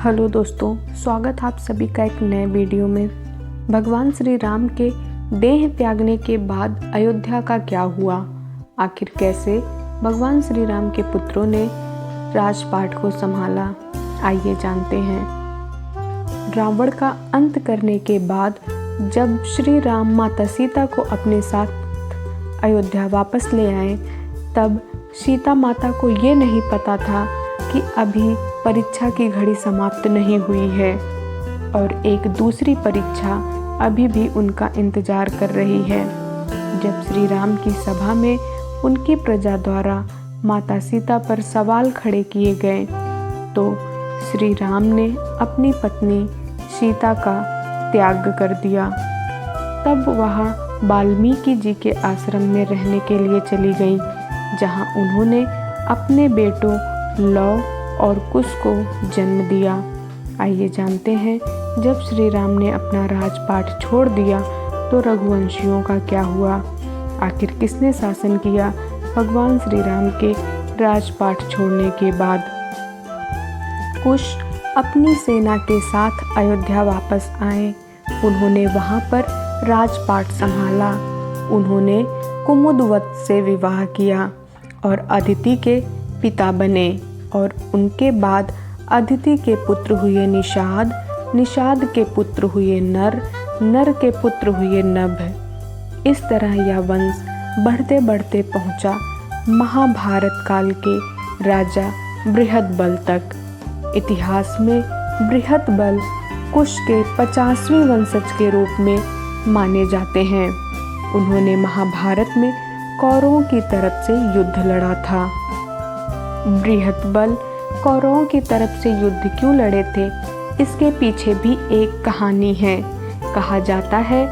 Hello दोस्तों, स्वागत आप सभी का एक नए वीडियो में। भगवान श्री राम के देह त्यागने के बाद अयोध्या का क्या हुआ, आखिर कैसे भगवान श्री राम के पुत्रों ने राजपाट को संभाला, आइए जानते हैं। रावण का अंत करने के बाद जब श्री राम माता सीता को अपने साथ अयोध्या वापस ले आए, तब सीता माता को ये नहीं पता था कि अभी परीक्षा की घड़ी समाप्त नहीं हुई है और एक दूसरी परीक्षा अभी भी उनका इंतजार कर रही है। जब श्री राम की सभा में उनकी प्रजा द्वारा माता सीता पर सवाल खड़े किए गए, तो श्री राम ने अपनी पत्नी सीता का त्याग कर दिया। तब वह वाल्मीकि जी के आश्रम में रहने के लिए चली गईं, जहां उन्होंने अपने बेटों लव और कुश को जन्म दिया। आइए जानते हैं, जब श्री राम ने अपना राजपाट छोड़ दिया तो रघुवंशियों का क्या हुआ, आखिर किसने शासन किया भगवान श्री राम के राजपाट छोड़ने के बाद। कुश अपनी सेना के साथ अयोध्या वापस आए। उन्होंने वहां पर राजपाट संभाला। उन्होंने कुमुदवत से विवाह किया और अदिति के पिता बने और उनके बाद अदिति के पुत्र हुए निषाद, निषाद के पुत्र हुए नर, नर के पुत्र हुए नभ। इस तरह यह वंश बढ़ते बढ़ते पहुंचा महाभारत काल के राजा बृहदबल तक। इतिहास में बृहदबल कुश के 50वें वंशज के रूप में माने जाते हैं। उन्होंने महाभारत में कौरवों की तरफ से युद्ध लड़ा था। बृहदबल कौरवों की तरफ से युद्ध क्यों लड़े थे, इसके पीछे भी एक कहानी है। कहा जाता है,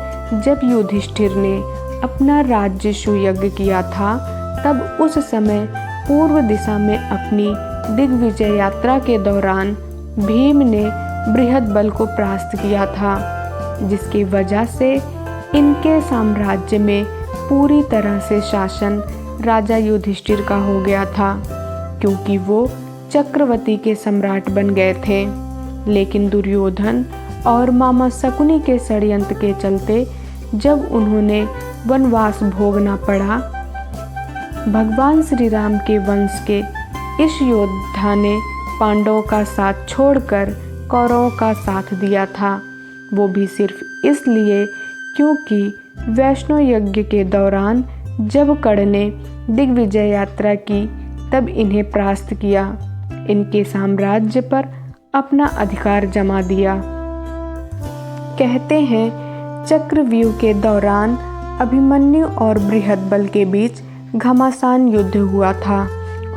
जब युधिष्ठिर ने अपना राज्य सुयज्ञ किया था, तब उस समय पूर्व दिशा में अपनी दिग्विजय यात्रा के दौरान भीम ने बृहदबल को परास्त किया था, जिसकी वजह से इनके साम्राज्य में पूरी तरह से शासन राजा युधिष्ठिर का हो गया था, क्योंकि वो चक्रवर्ती के सम्राट बन गए थे। लेकिन दुर्योधन और मामा शकुनी के षड्यंत्र के चलते जब उन्होंने वनवास भोगना पड़ा, भगवान श्री राम के वंश के इस योद्धा ने पांडवों का साथ छोड़कर कौरवों का साथ दिया था। वो भी सिर्फ इसलिए क्योंकि वैष्णव यज्ञ के दौरान जब कर्ण ने दिग्विजय यात्रा की, तब इन्हें परास्त किया, इनके साम्राज्य पर अपना अधिकार जमा दिया। कहते हैं, चक्रव्यूह के दौरान अभिमन्यु और बृहदबल के बीच घमासान युद्ध हुआ था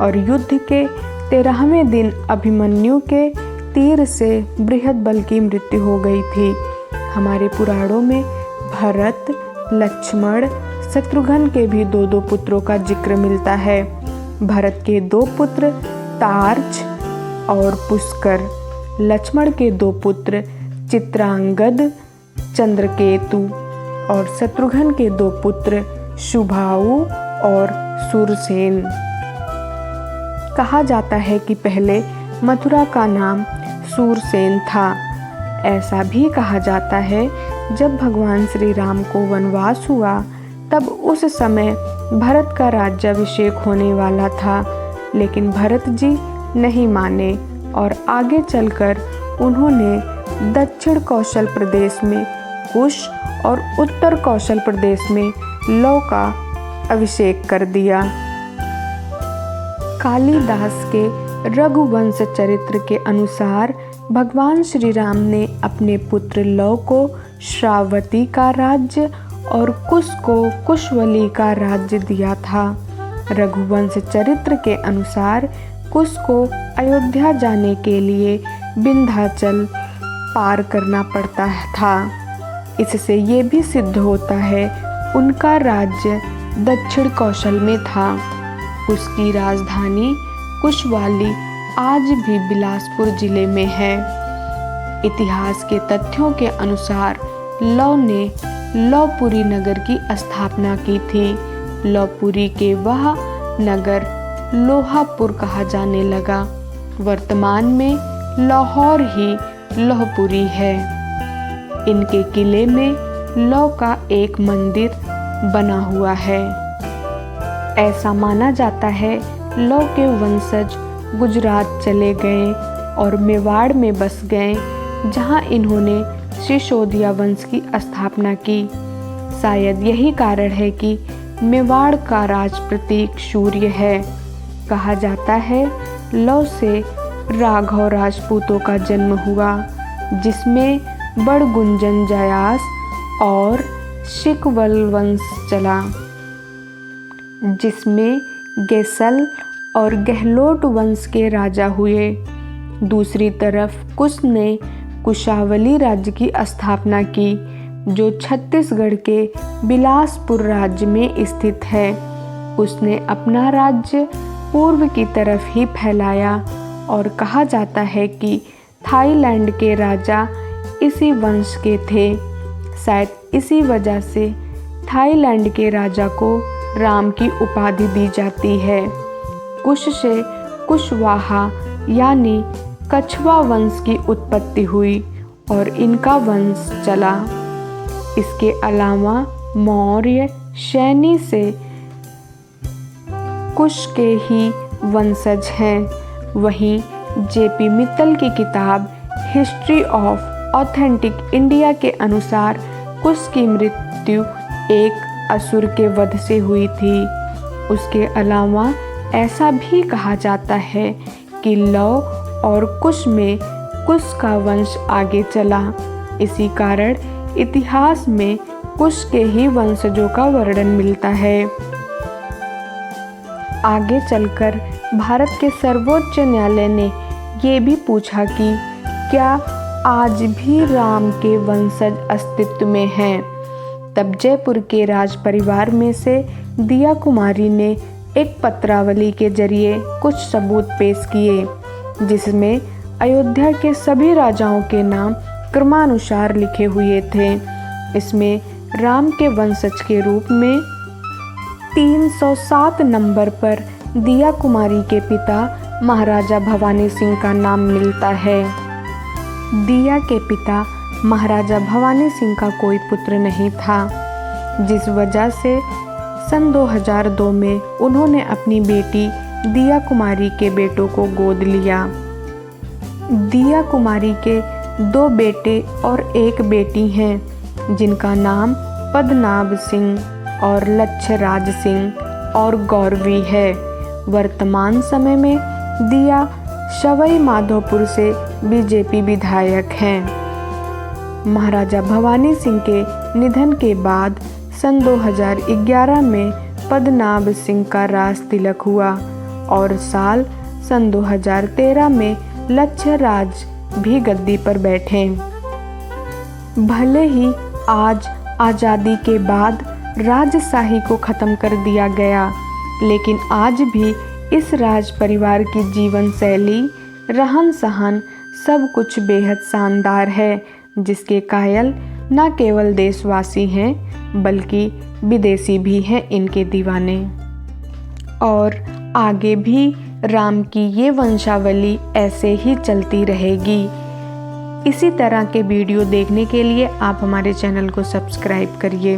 और युद्ध के 13वें दिन अभिमन्यु के तीर से बृहदबल की मृत्यु हो गई थी। हमारे पुराणों में भरत, लक्ष्मण, शत्रुघ्न के भी दो पुत्रों का जिक्र मिलता है। भरत के 2 पुत्र तार्च और पुष्कर, लक्ष्मण के 2 पुत्र चित्रांगद, चंद्रकेतु और शत्रुघ्न के 2 पुत्र शुभाऊ और सुरसेन। कहा जाता है कि पहले मथुरा का नाम सूरसेन था। ऐसा भी कहा जाता है, जब भगवान श्री राम को वनवास हुआ, तब उस समय भरत का राज्याभिषेक होने वाला था, लेकिन भरत जी नहीं माने और आगे चलकर उन्होंने दक्षिण कौशल प्रदेश में कुश और उत्तर कौशल प्रदेश में लव का अभिषेक कर दिया। कालिदास के रघुवंश चरित्र के अनुसार भगवान श्री राम ने अपने पुत्र लव को श्रावती का राज्य और कुश को कुशवली का राज्य दिया था। रघुवंश चरित्र के अनुसार कुश को अयोध्या जाने के लिए विंध्याचल पार करना पड़ता था। इससे ये भी सिद्ध होता है उनका राज्य दक्षिण कौशल में था। उसकी राजधानी कुशवाली आज भी बिलासपुर जिले में है। इतिहास के तथ्यों के अनुसार लव ने लवपुरी नगर की स्थापना की थी। लवपुरी के वह नगर लोहापुर कहा जाने लगा। वर्तमान में लाहौर ही लौहपुरी है। इनके किले में लौ का एक मंदिर बना हुआ है। ऐसा माना जाता है लौ के वंशज गुजरात चले गए और मेवाड़ में बस गए, जहां इन्होंने सिसोदिया वंश की स्थापना की। शायद यही कारण है कि मेवाड़ का राज प्रतीक सूर्य है। कहा जाता है लौ से राघव राजपूतों का जन्म हुआ, जिसमें बड़गुंजन जयास और शिकवल वंश चला, जिसमें गेसल और गहलोत वंश के राजा हुए। दूसरी तरफ कुश ने कुशावली राज्य की स्थापना की, जो छत्तीसगढ़ के बिलासपुर राज्य में स्थित है। उसने अपना राज्य पूर्व की तरफ ही फैलाया और कहा जाता है कि थाईलैंड के राजा इसी वंश के थे। शायद इसी वजह से थाईलैंड के राजा को राम की उपाधि दी जाती है। कुश से कुशवाहा यानी कछवा वंश की उत्पत्ति हुई और इनका वंश चला। इसके अलावा मौर्य शैनी से कुश के ही वंशज हैं। वहीं जेपी मित्तल की किताब हिस्ट्री ऑफ ऑथेंटिक इंडिया के अनुसार कुश की मृत्यु एक असुर के वध से हुई थी। उसके अलावा ऐसा भी कहा जाता है कि लौ और कुश में कुश का वंश आगे चला। इसी कारण इतिहास में कुश के ही वंशजों का वर्णन मिलता है। आगे चलकर भारत के सर्वोच्च न्यायालय ने ये भी पूछा कि क्या आज भी राम के वंशज अस्तित्व में हैं। तब जयपुर के राज परिवार में से दिया कुमारी ने एक पत्रावली के जरिए कुछ सबूत पेश किए, जिसमें अयोध्या के सभी राजाओं के नाम क्रमानुसार लिखे हुए थे। इसमें राम के वंशज के रूप में 307 नंबर पर दिया कुमारी के पिता महाराजा भवानी सिंह का नाम मिलता है। दिया के पिता महाराजा भवानी सिंह का कोई पुत्र नहीं था, जिस वजह से सन 2002 में उन्होंने अपनी बेटी दिया कुमारी के बेटों को गोद लिया। दिया कुमारी के 2 बेटे और 1 बेटी हैं, जिनका नाम पद्मनाभ सिंह और लच्छराज सिंह और गौरवी है। वर्तमान समय में दिया सवाई माधोपुर से बीजेपी विधायक हैं। महाराजा भवानी सिंह के निधन के बाद सन 2011 में पद्मनाभ सिंह का राज तिलक हुआ और साल सन 2013 में लच्छराज भी गद्दी पर बैठे। भले ही आज आज़ादी के बाद राजशाही को ख़त्म कर दिया गया, लेकिन आज भी इस राज परिवार की जीवन शैली, रहन सहन सब कुछ बेहद शानदार है, जिसके कायल न केवल देशवासी हैं बल्कि विदेशी भी हैं इनके दीवाने। और आगे भी राम की ये वंशावली ऐसे ही चलती रहेगी। इसी तरह के वीडियो देखने के लिए आप हमारे चैनल को सब्सक्राइब करिए।